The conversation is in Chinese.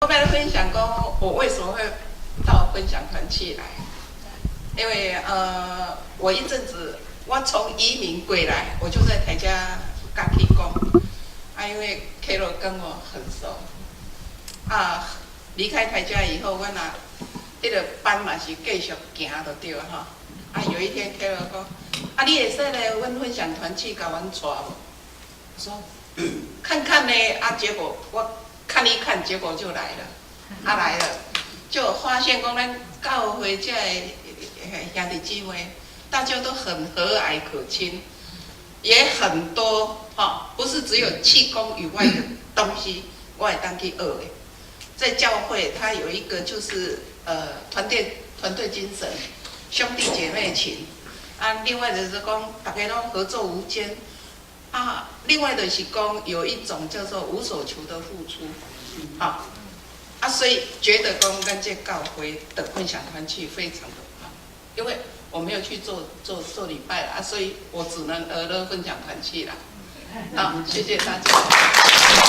后面分享讲我为什么会到分享团去来，因为我一阵子我从移民归来，我就在台家干起工，因为 K 罗跟我很熟，离开台家以后，我那这个班嘛是继续行就对了哈。有一天 K 罗讲，你会使来阮分享团去甲阮带无？我说看看呢，结果我看一看，结果就来了，来了，就发现讲咱教会这兄弟姊妹，大家都很和蔼可亲，也很多不是只有气功以外的东西，我也当去学的。在教会，它有一个就是团队精神，兄弟姐妹情另外就是讲大家都合作无间另外的是讲有一种叫做无所求的付出所以觉得讲跟这教会的分享团契非常的好，因为我没有去做礼拜啦所以我只能乐分享团契啦。好，谢谢大家。